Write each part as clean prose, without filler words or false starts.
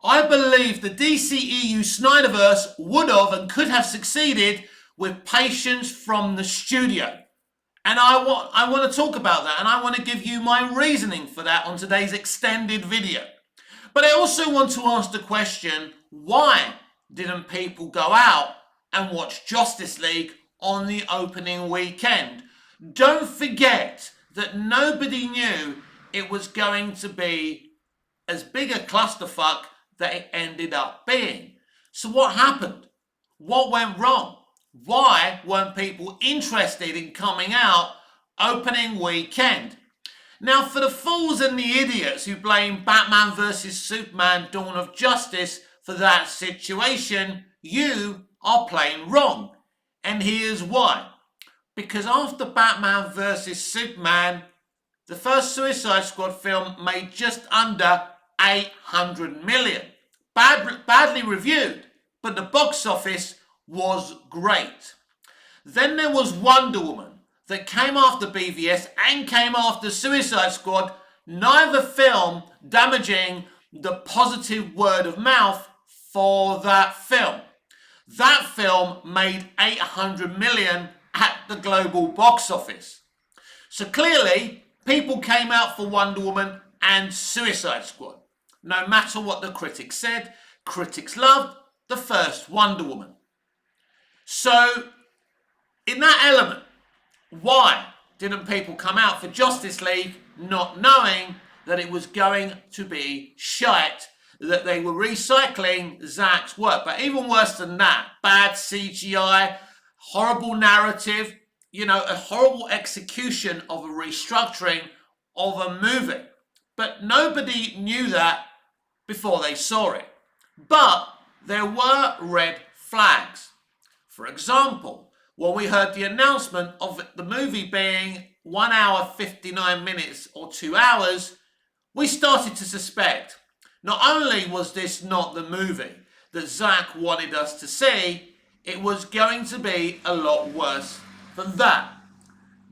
I believe the DCEU Snyderverse would have and could have succeeded with patience from the studio. And I want to talk about that, and I want to give you my reasoning for that on today's extended video. But I also want to ask the question, why didn't people go out and watch Justice League on the opening weekend? Don't forget that nobody knew it was going to be as big a clusterfuck that it ended up being. So what happened? What went wrong? Why weren't people interested in coming out opening weekend? Now, for the fools and the idiots who blame Batman vs Superman Dawn of Justice for that situation, you are playing wrong. And here's why. Because after Batman vs Superman, the first Suicide Squad film made just under 800 million. Badly reviewed, but the box office was great. Then there was Wonder Woman that came after BVS and came after Suicide Squad, neither film damaging the positive word of mouth for that film. That film made 800 million at the global box office. So clearly, people came out for Wonder Woman and Suicide Squad. No matter what the critics said, critics loved the first Wonder Woman. So, in that element, why didn't people come out for Justice League not knowing that it was going to be shite, that they were recycling Zack's work? But even worse than that, bad CGI, horrible narrative, a horrible execution of a restructuring of a movie. But nobody knew that before they saw it. But there were red flags. For example, when we heard the announcement of the movie being 1 hour 59 minutes or 2 hours, we started to suspect not only was this not the movie that Zack wanted us to see, it was going to be a lot worse than that.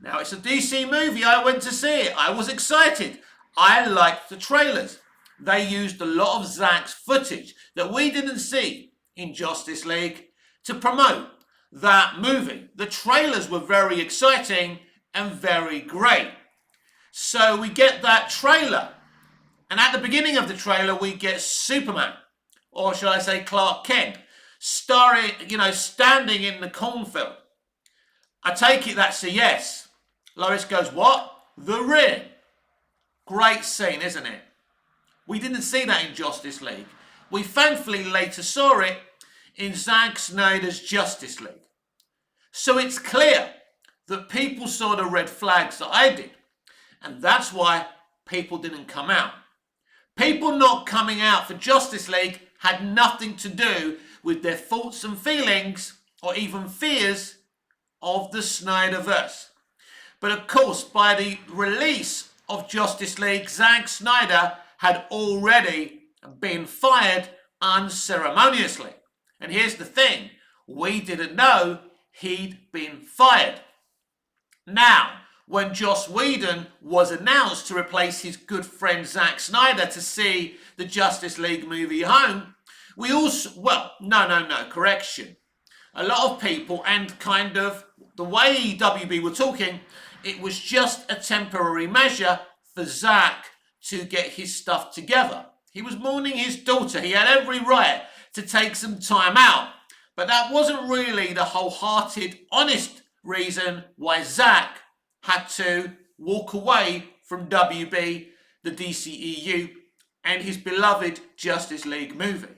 Now, it's a DC movie. I went to see it. I was excited. I liked the trailers. They used a lot of Zack's footage that we didn't see in Justice League to promote that movie. The trailers were very exciting and very great. So we get that trailer, and at the beginning of the trailer we get Superman, or shall I say Clark Kent, standing in the cornfield. I take it that's a yes. Lois goes, what? The ring. Great scene, isn't it? We didn't see that in Justice League. We thankfully later saw it in Zack Snyder's Justice League. So it's clear that people saw the red flags that I did. And that's why people didn't come out. People not coming out for Justice League had nothing to do with their thoughts and feelings or even fears of the Snyderverse. But of course, by the release of Justice League, Zack Snyder had already been fired unceremoniously. And here's the thing, we didn't know he'd been fired. Now, when Joss Whedon was announced to replace his good friend Zack Snyder to see the Justice League movie home, we also, correction. A lot of people, and kind of the way WB were talking, it was just a temporary measure for Zack to get his stuff together. He was mourning his daughter. He had every right to take some time out. But that wasn't really the wholehearted, honest reason why Zack had to walk away from WB, the DCEU, and his beloved Justice League movie.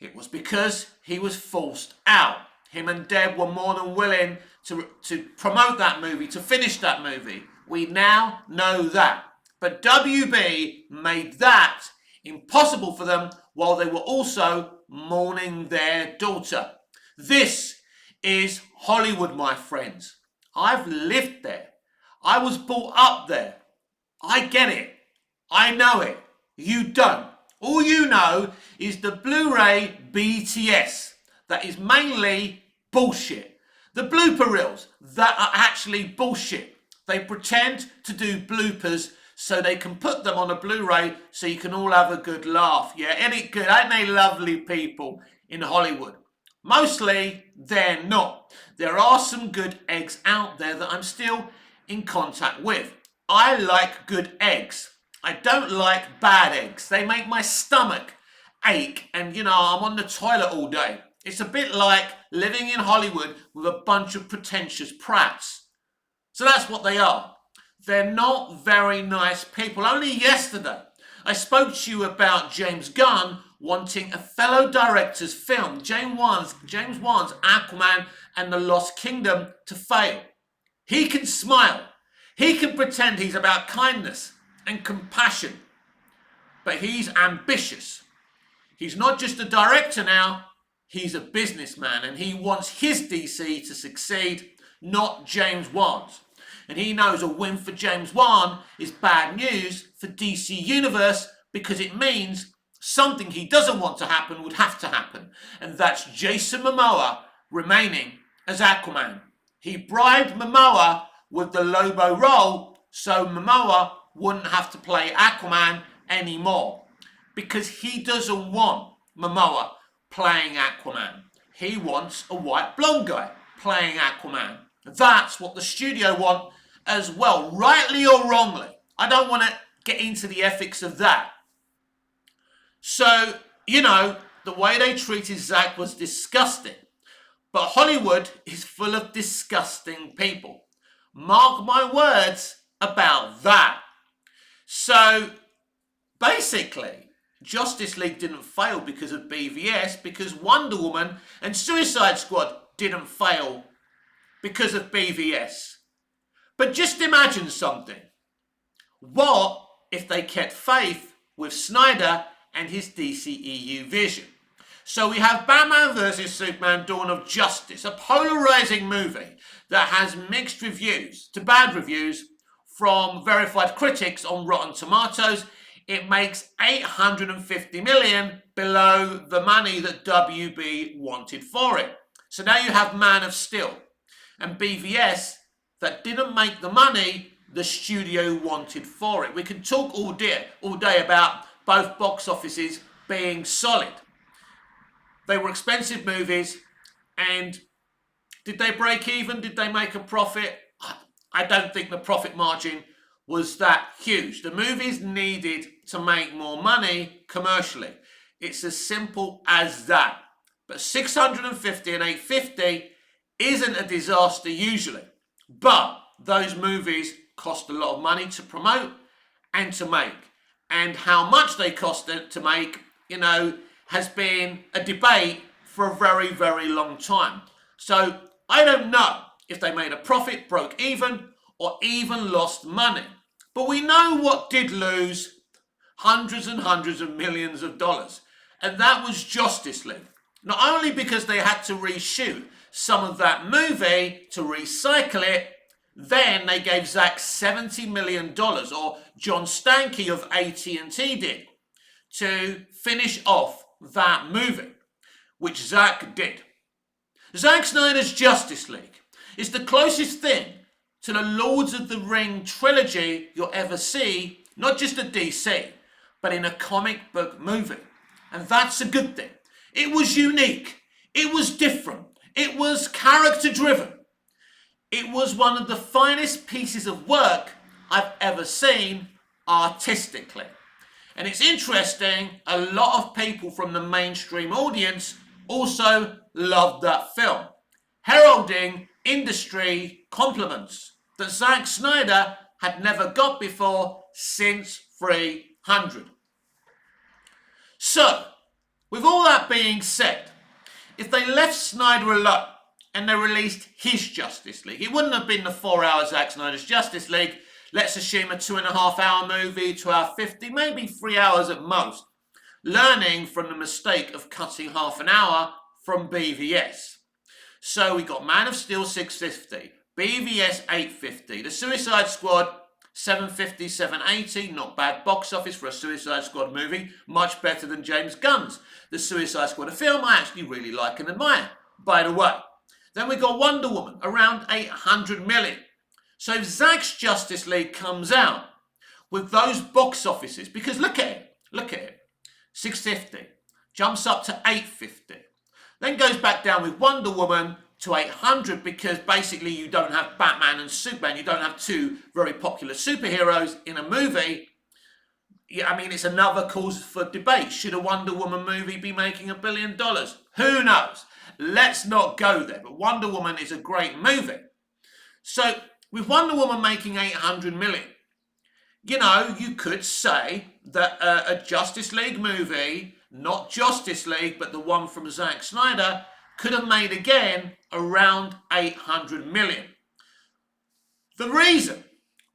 It was because he was forced out. Him and Deb were more than willing to promote that movie, to finish that movie. We now know that. But WB made that impossible for them while they were also mourning their daughter. This is Hollywood, my friends. I've lived there. I was brought up there. I get it. I know it. You don't. All you know is the Blu-ray BTS. That is mainly bullshit. The blooper reels that are actually bullshit. They pretend to do bloopers so they can put them on a Blu-ray so you can all have a good laugh. Yeah, ain't it good? Ain't they lovely people in Hollywood? Mostly, they're not. There are some good eggs out there that I'm still in contact with. I like good eggs. I don't like bad eggs. They make my stomach ache and, I'm on the toilet all day. It's a bit like living in Hollywood with a bunch of pretentious prats. So that's what they are. They're not very nice people. Only yesterday, I spoke to you about James Gunn wanting a fellow director's film, James Wan's Aquaman and the Lost Kingdom, to fail. He can smile. He can pretend he's about kindness and compassion. But he's ambitious. He's not just a director now, he's a businessman, and he wants his DC to succeed, not James Wan's. And he knows a win for James Wan is bad news for DC Universe because it means something he doesn't want to happen would have to happen. And that's Jason Momoa remaining as Aquaman. He bribed Momoa with the Lobo role so Momoa wouldn't have to play Aquaman anymore. Because he doesn't want Momoa playing Aquaman. He wants a white blonde guy playing Aquaman. That's what the studio want as well, rightly or wrongly. I don't want to get into the ethics of that. So, the way they treated Zack was disgusting. But Hollywood is full of disgusting people. Mark my words about that. So, basically, Justice League didn't fail because of BVS, because Wonder Woman and Suicide Squad didn't fail because of BVS. But just imagine something. What if they kept faith with Snyder and his DCEU vision? So we have Batman vs Superman Dawn of Justice, a polarizing movie that has mixed reviews to bad reviews from verified critics on Rotten Tomatoes. It makes $850 million below the money that WB wanted for it. So now you have Man of Steel and BVS that didn't make the money the studio wanted for it. We can talk all day about both box offices being solid. They were expensive movies, and did they break even? Did they make a profit? I don't think the profit margin was that huge. The movies needed to make more money commercially. It's as simple as that. But 650 and 850 isn't a disaster usually. But those movies cost a lot of money to promote and to make. And how much they cost to make, has been a debate for a very, very long time. So I don't know if they made a profit, broke even, or even lost money. But we know what did lose hundreds and hundreds of millions of dollars. And that was Justice League. Not only because they had to reshoot some of that movie to recycle it, then they gave Zack $70 million, or John Stankey of AT&T did, to finish off that movie, which Zack did. Zack Snyder's Justice League is the closest thing to the Lords of the Ring trilogy you'll ever see, not just at DC, but in a comic book movie. And that's a good thing. It was unique. It was different. It was character driven. It was one of the finest pieces of work I've ever seen artistically. And it's interesting, a lot of people from the mainstream audience also loved that film, heralding industry compliments that Zack Snyder had never got before since 300. So, with all that being said, if they left Snyder alone and they released his Justice League, it wouldn't have been the 4-hour Zack Snyder's Justice League. Let's assume a 2.5-hour movie, 2-hour-50, maybe 3 hours at most, learning from the mistake of cutting half an hour from BVS. So we got Man of Steel 650, BVS 850, The Suicide Squad 750, 780, not bad box office for a Suicide Squad movie, much better than James Gunn's The Suicide Squad, a film I actually really like and admire, by the way. Then we got Wonder Woman, around 800 million. So if Zack's Justice League comes out with those box offices, because look at it, 650, jumps up to 850, then goes back down with Wonder Woman to 800 because basically you don't have Batman and Superman, you don't have two very popular superheroes in a movie. Yeah, I mean, it's another cause for debate. Should a Wonder Woman movie be making $1 billion? Who knows? Let's not go there. But Wonder Woman is a great movie. So with Wonder Woman making 800 million, you know, you could say that a Justice League movie, not Justice League, but the one from Zack Snyder, could have made again around 800 million. The reason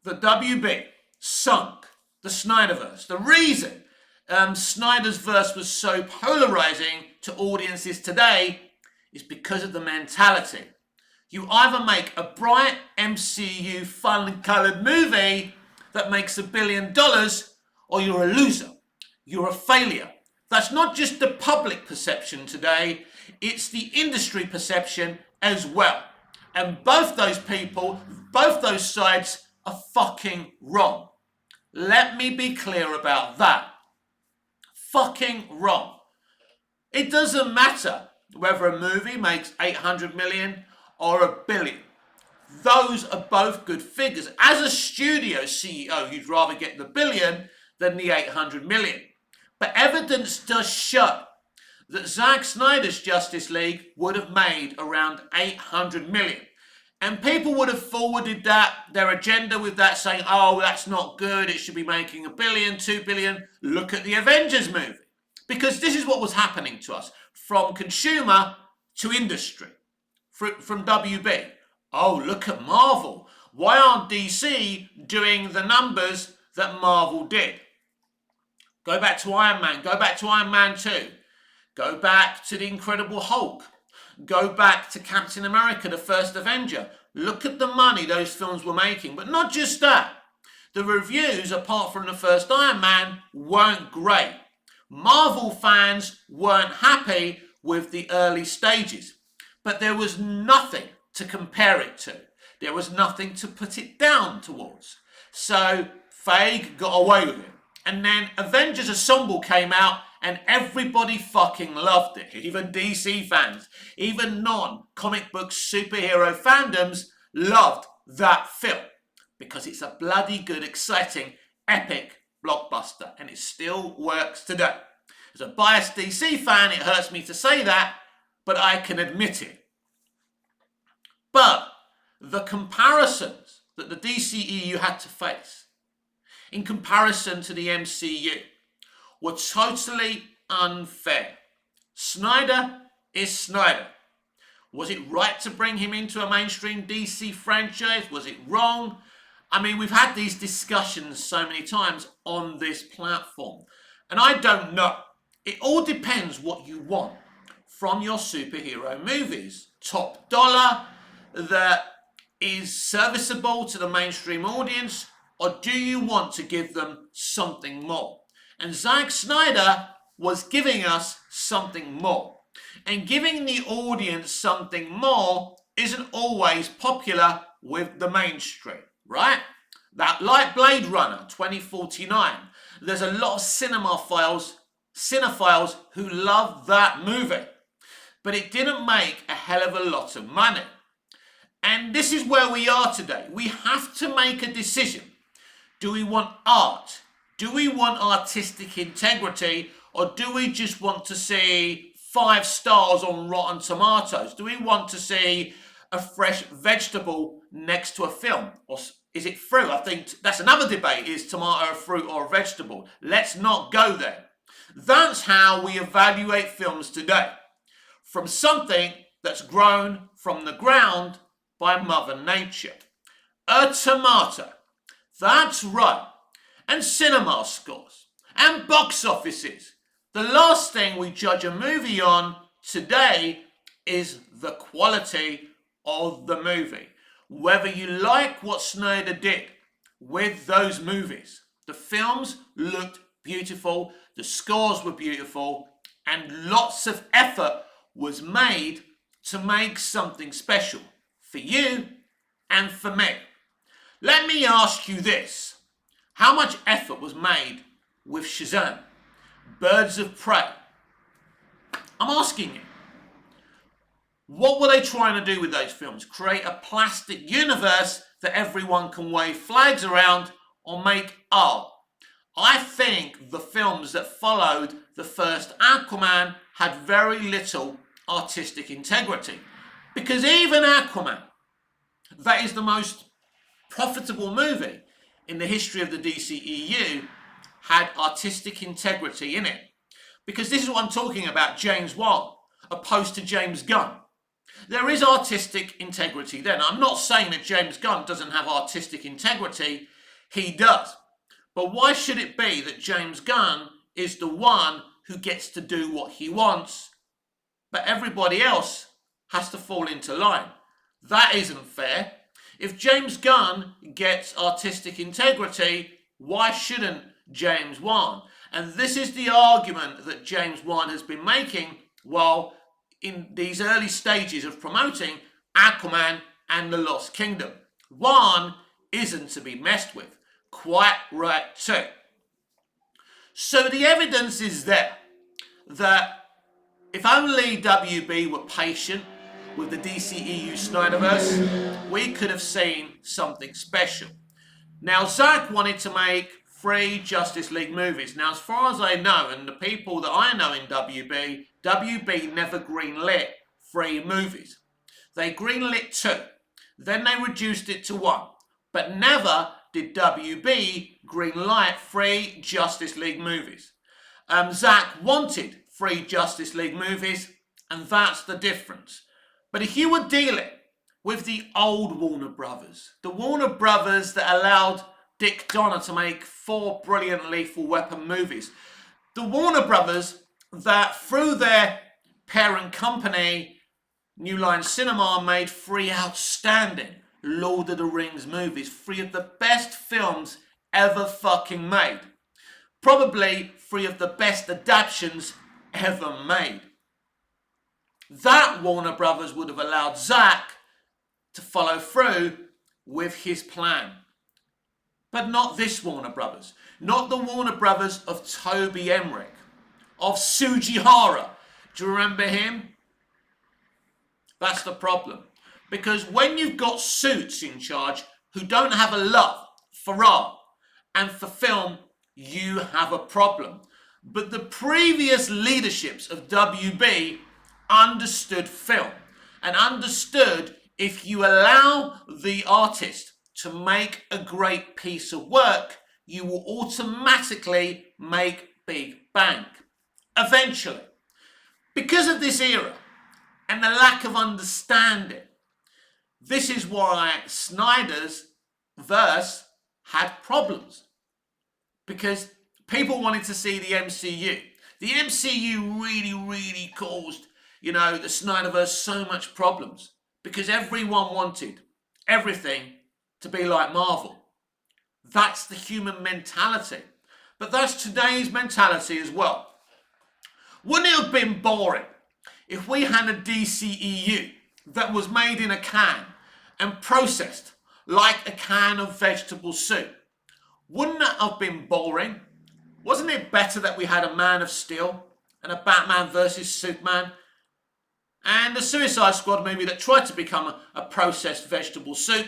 the WB sunk the Snyderverse, the reason Snyder's verse was so polarizing to audiences today is because of the mentality. You either make a bright MCU fun-coloured movie that makes $1 billion, or you're a loser. You're a failure. That's not just the public perception today, it's the industry perception as well. And both those people, both those sides are fucking wrong. Let me be clear about that. Fucking wrong. It doesn't matter whether a movie makes 800 million or $1 billion. Those are both good figures. As a studio CEO, you'd rather get the $1 billion than the 800 million. But evidence does show that Zack Snyder's Justice League would have made around 800 million. And people would have forwarded their agenda with that, saying, oh, that's not good, it should be making $1 billion, $2 billion. Look at the Avengers movie. Because this is what was happening to us, from consumer to industry, from WB. Oh, look at Marvel. Why aren't DC doing the numbers that Marvel did? Go back to Iron Man. Go back to Iron Man 2. Go back to The Incredible Hulk. Go back to Captain America, the first Avenger. Look at the money those films were making. But not just that. The reviews, apart from the first Iron Man, weren't great. Marvel fans weren't happy with the early stages. But there was nothing to compare it to. There was nothing to put it down towards. So Feige got away with it. And then Avengers Assemble came out and everybody fucking loved it. Even DC fans, even non-comic book superhero fandoms loved that film. Because it's a bloody good, exciting, epic blockbuster. And it still works today. As a biased DC fan, it hurts me to say that, but I can admit it. But the comparisons that the DCEU had to face in comparison to the MCU were totally unfair. Snyder is Snyder. Was it right to bring him into a mainstream DC franchise? Was it wrong? I mean, we've had these discussions so many times on this platform. And I don't know. It all depends what you want from your superhero movies. Top dollar that is serviceable to the mainstream audience, or do you want to give them something more? And Zack Snyder was giving us something more. And giving the audience something more isn't always popular with the mainstream, right? That, like Blade Runner 2049, there's a lot of cinephiles who love that movie. But it didn't make a hell of a lot of money. And this is where we are today. We have to make a decision. Do we want art? Do we want artistic integrity? Or do we just want to see 5 stars on Rotten Tomatoes? Do we want to see a fresh vegetable next to a film? Or is it fruit? I think that's another debate. Is tomato a fruit or a vegetable? Let's not go there. That's how we evaluate films today. From something that's grown from the ground by Mother Nature. A tomato. That's right. And cinema scores. And box offices. The last thing we judge a movie on today is the quality of the movie. Whether you like what Snyder did with those movies. The films looked beautiful. The scores were beautiful. And lots of effort was made to make something special for you and for me. Let me ask you this. How much effort was made with Shazam? Birds of Prey. I'm asking you, what were they trying to do with those films? Create a plastic universe that everyone can wave flags around or make art? I think the films that followed the first Aquaman had very little artistic integrity. Because even Aquaman, that is the most profitable movie in the history of the DCEU, had artistic integrity in it. Because this is what I'm talking about, James Wan, opposed to James Gunn. There is artistic integrity there. Now, I'm not saying that James Gunn doesn't have artistic integrity. He does. But why should it be that James Gunn is the one who gets to do what he wants, but everybody else has to fall into line? That isn't fair. If James Gunn gets artistic integrity, why shouldn't James Wan? And this is the argument that James Wan has been making while in these early stages of promoting Aquaman and the Lost Kingdom. Wan isn't to be messed with. Quite right too. So the evidence is there that if only WB were patient with the DCEU Snyderverse, we could have seen something special. Now, Zack wanted to make 3 Justice League movies. Now, as far as I know, and the people that I know in WB never greenlit 3 movies. They greenlit 2. Then they reduced it to 1. But never did WB greenlight 3 Justice League movies. Zack wanted 3 Justice League movies, and that's the difference. But if you were dealing with the old Warner Brothers, the Warner Brothers that allowed Dick Donner to make 4 brilliant Lethal Weapon movies, the Warner Brothers that through their parent company, New Line Cinema, made 3 outstanding Lord of the Rings movies, 3 of the best films ever fucking made. Probably 3 of the best adaptations ever made. That Warner Brothers would have allowed Zack to follow through with his plan. But not this Warner Brothers. Not the Warner Brothers of Toby Emmerich, of Sujihara. Do you remember him? That's the problem. Because when you've got suits in charge who don't have a love for art and for film, you have a problem. But the previous leaderships of WB understood film and understood if you allow the artist to make a great piece of work, you will automatically make big bank. Eventually. Because of this era and the lack of understanding, this is why Snyder's verse had problems. Because people wanted to see the MCU. The MCU really caused, the Snyderverse so much problems. Because everyone wanted everything to be like Marvel. That's the human mentality. But that's today's mentality as well. Wouldn't it have been boring if we had a DCEU that was made in a can and processed like a can of vegetable soup? Wouldn't that have been boring? Wasn't it better that we had a Man of Steel and a Batman versus Superman and a Suicide Squad movie that tried to become a processed vegetable soup,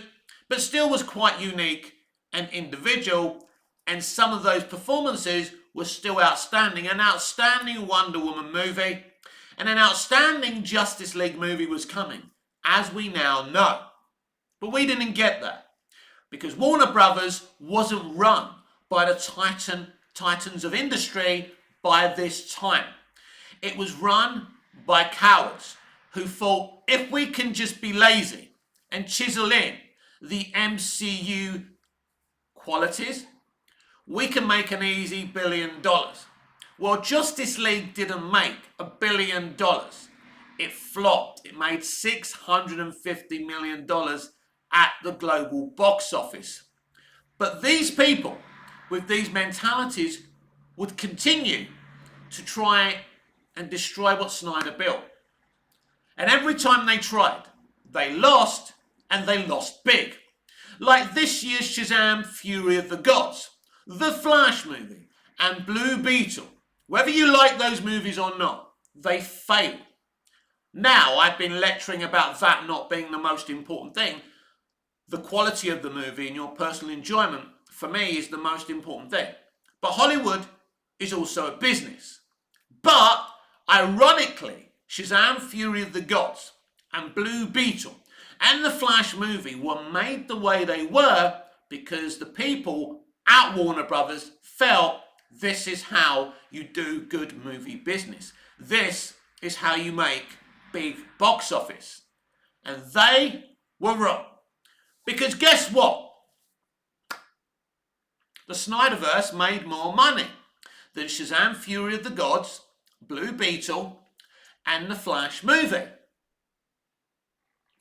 but still was quite unique and individual, and some of those performances were still outstanding. An outstanding Wonder Woman movie and an outstanding Justice League movie was coming, as we now know. But we didn't get that, because Warner Brothers wasn't run by the titans of industry by this time. It was run by cowards who thought, if we can just be lazy and chisel in the MCU qualities, we can make an easy $1 billion. Well, Justice League didn't make $1 billion. It flopped. It made $650 million at the global box office. But these people with these mentalities would continue to try and destroy what Snyder built. And every time they tried, they lost, and they lost big. Like this year's Shazam! Fury of the Gods. The Flash movie and Blue Beetle, whether you like those movies or not, they failed. Now, I've been lecturing about that not being the most important thing. The quality of the movie and your personal enjoyment, for me, is the most important thing. But Hollywood is also a business. But, ironically, Shazam! Fury of the Gods and Blue Beetle and the Flash movie were made the way they were because the people at Warner Brothers felt this is how you do good movie business. This is how you make big box office. And they were wrong. Because guess what? The Snyderverse made more money than Shazam! Fury of the Gods, Blue Beetle, and the Flash movie.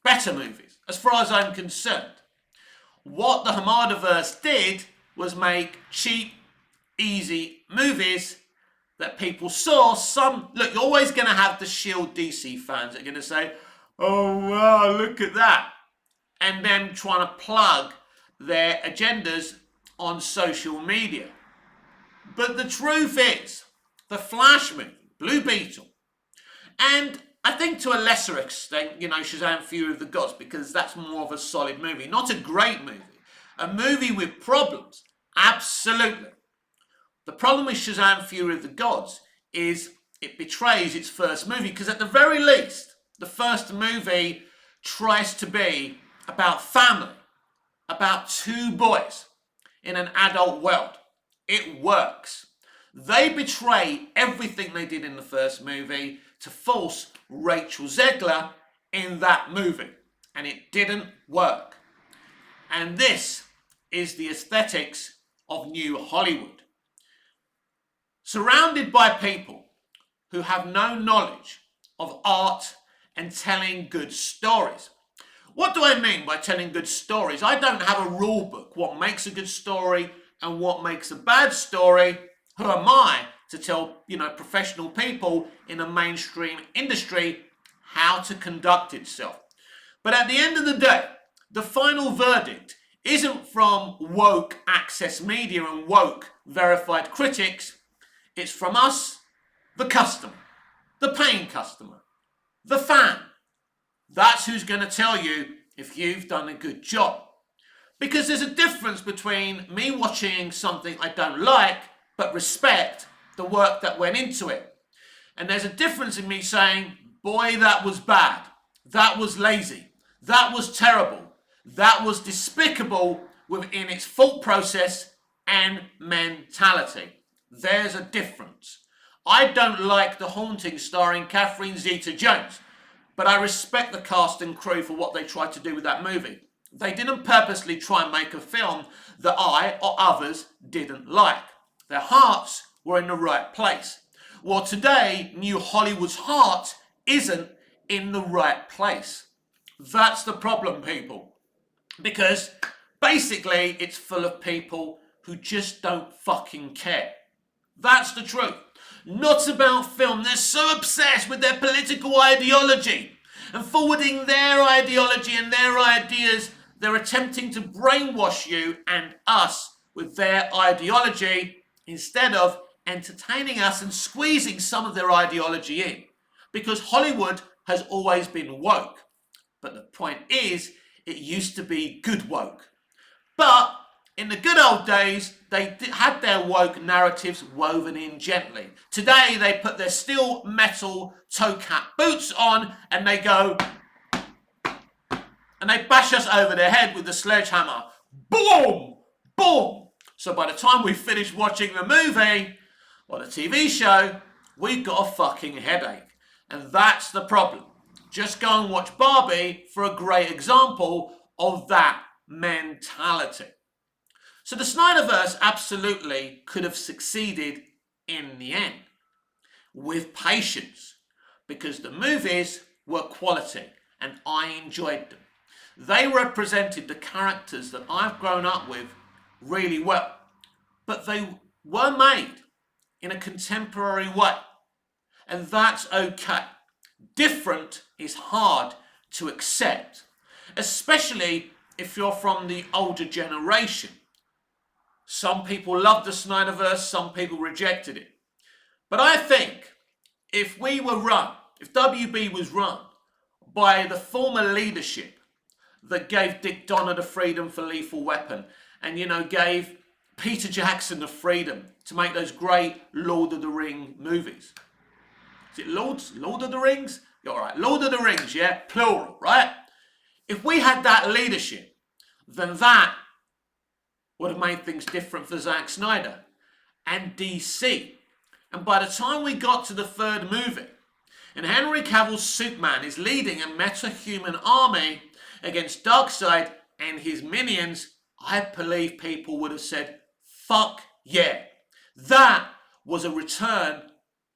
Better movies, as far as I'm concerned. What the Hamadaverse did was make cheap, easy movies that people saw. Look, you're always going to have the Shield DC fans that are going to say, oh wow, look at that. And then trying to plug their agendas on social media. But the truth is, the Flash movie, Blue Beetle, and I think to a lesser extent, Shazam! Fury of the Gods, because that's more of a solid movie. Not a great movie. A movie with problems. Absolutely. The problem with Shazam! Fury of the Gods is it betrays its first movie, because at the very least, the first movie tries to be about family, about two boys in an adult world. It works. They betray everything they did in the first movie to force Rachel Zegler in that movie. And it didn't work. And this is the aesthetics of New Hollywood. Surrounded by people who have no knowledge of art and telling good stories. What do I mean by telling good stories? I don't have a rule book. What makes a good story and what makes a bad story? Who am I to tell, professional people in a mainstream industry how to conduct itself? But at the end of the day, the final verdict isn't from woke access media and woke verified critics. It's from us, the customer, the paying customer, the fan. That's who's going to tell you if you've done a good job. Because there's a difference between me watching something I don't like, but respect the work that went into it. And there's a difference in me saying, boy, that was bad. That was lazy. That was terrible. That was despicable within its thought process and mentality. There's a difference. I don't like The Haunting starring Catherine Zeta-Jones, but I respect the cast and crew for what they tried to do with that movie. They didn't purposely try and make a film that I or others didn't like. Their hearts were in the right place. Well, today, New Hollywood's heart isn't in the right place. That's the problem, people. Because basically, it's full of people who just don't fucking care. That's the truth. Not about film. They're so obsessed with their political ideology and forwarding their ideology and their ideas. They're attempting to brainwash you and us with their ideology instead of entertaining us and squeezing some of their ideology in. Because Hollywood has always been woke. But the point is, it used to be good woke. But in the good old days, they had their woke narratives woven in gently. Today, they put their steel metal toe cap boots on and they go, and they bash us over the head with the sledgehammer. Boom! Boom! So by the time we finish watching the movie or the TV show, we've got a fucking headache. And that's the problem. Just go and watch Barbie for a great example of that mentality. So the Snyderverse absolutely could have succeeded in the end with patience because the movies were quality and I enjoyed them. They represented the characters that I've grown up with really well, but they were made in a contemporary way, and that's okay. Different is hard to accept, especially if you're from the older generation. Some people loved the Snyderverse, some people rejected it. But I think if we were run, if WB was run by the former leadership that gave Dick Donner the freedom for Lethal Weapon and, gave Peter Jackson the freedom to make those great Lord of the Ring movies. Is it Lord of the Rings? Yeah, all right, Lord of the Rings, yeah, plural, right? If we had that leadership, then that would have made things different for Zack Snyder and DC. And by the time we got to the third movie, and Henry Cavill's Superman is leading a meta-human army against Darkseid and his minions, I believe people would have said, fuck yeah. That was a return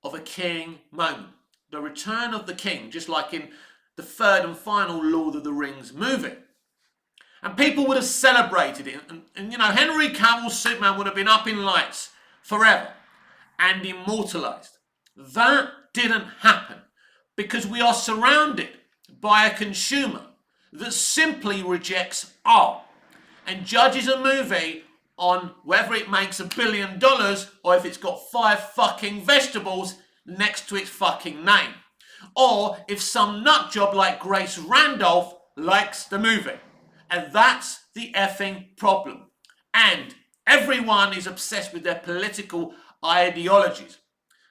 of a king moment. The return of the king, just like in the third and final Lord of the Rings movie. And people would have celebrated it. And Henry Cavill's Superman would have been up in lights forever and immortalized. That didn't happen because we are surrounded by a consumer that simply rejects art and judges a movie on whether it makes $1 billion or if it's got 5 fucking vegetables next to its fucking name. Or if some nutjob like Grace Randolph likes the movie. And that's the effing problem. And everyone is obsessed with their political ideologies.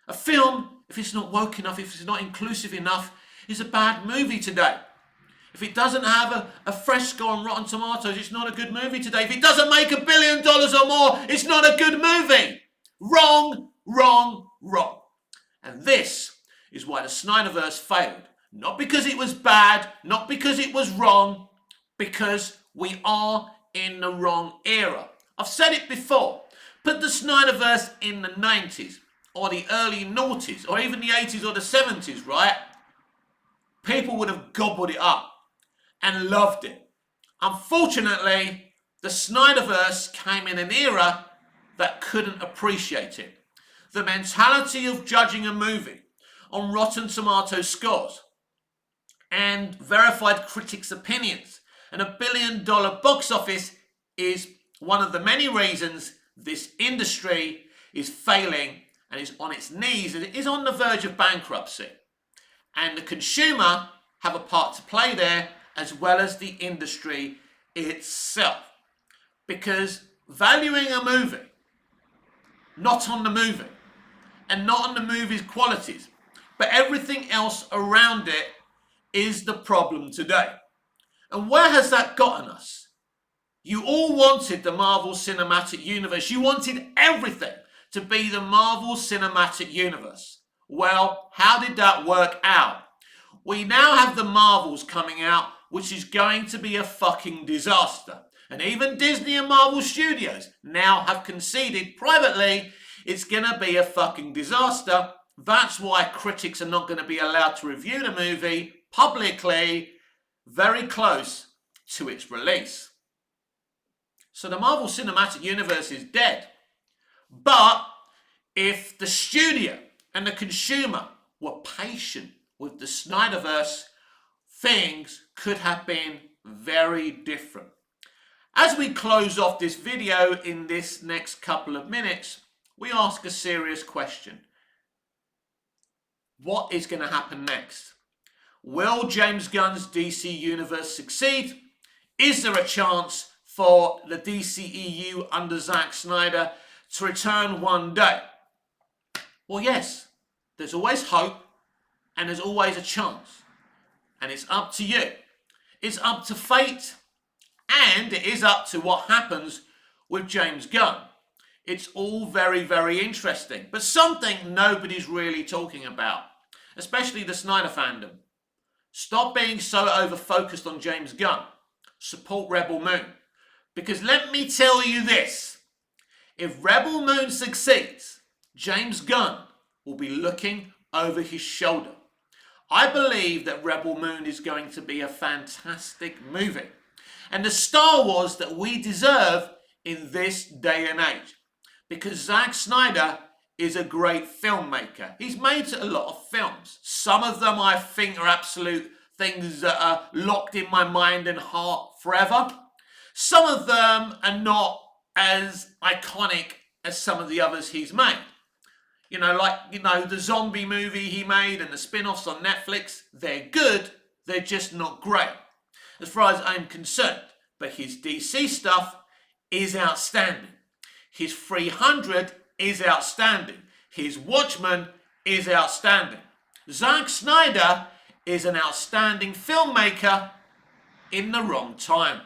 A film, if it's not woke enough, if it's not inclusive enough, is a bad movie today. If it doesn't have a fresh score on Rotten Tomatoes, it's not a good movie today. If it doesn't make $1 billion or more, it's not a good movie. Wrong, wrong, wrong. And this is why the Snyderverse failed. Not because it was bad, not because it was wrong, because we are in the wrong era. I've said it before. Put the Snyderverse in the 90s or the early noughties or even the 80s or the 70s, right? People would have gobbled it up and loved it. Unfortunately, the Snyderverse came in an era that couldn't appreciate it. The mentality of judging a movie on Rotten Tomatoes scores and verified critics' opinions and $1 billion box office is one of the many reasons this industry is failing and is on its knees and it is on the verge of bankruptcy. And the consumer have a part to play there as well as the industry itself. Because valuing a movie, not on the movie, and not on the movie's qualities, but everything else around it is the problem today. And where has that gotten us? You all wanted the Marvel Cinematic Universe. You wanted everything to be the Marvel Cinematic Universe. Well, how did that work out? We now have the Marvels coming out, which is going to be a fucking disaster. And even Disney and Marvel Studios now have conceded privately it's going to be a fucking disaster. That's why critics are not going to be allowed to review the movie publicly very close to its release. So the Marvel Cinematic Universe is dead. But if the studio and the consumer were patient with the Snyderverse, things could have been very different. As we close off this video in this next couple of minutes, we ask a serious question. What is going to happen next? Will James Gunn's DC Universe succeed? Is there a chance for the DCEU under Zack Snyder to return one day? Well, yes. There's always hope and there's always a chance. And it's up to you. It's up to fate and it is up to what happens with James Gunn. It's all very, very interesting. But something nobody's really talking about, especially the Snyder fandom. Stop being so over-focused on James Gunn. Support Rebel Moon. Because let me tell you this. If Rebel Moon succeeds, James Gunn will be looking over his shoulder. I believe that Rebel Moon is going to be a fantastic movie. And the Star Wars that we deserve in this day and age. Because Zack Snyder is a great filmmaker. He's made a lot of films. Some of them I think are absolute things that are locked in my mind and heart forever. Some of them are not as iconic as some of the others he's made. The zombie movie he made and the spin-offs on Netflix, they're good, they're just not great, as far as I'm concerned. But his DC stuff is outstanding. His 300 is outstanding. His Watchmen is outstanding. Zack Snyder is an outstanding filmmaker in the wrong time.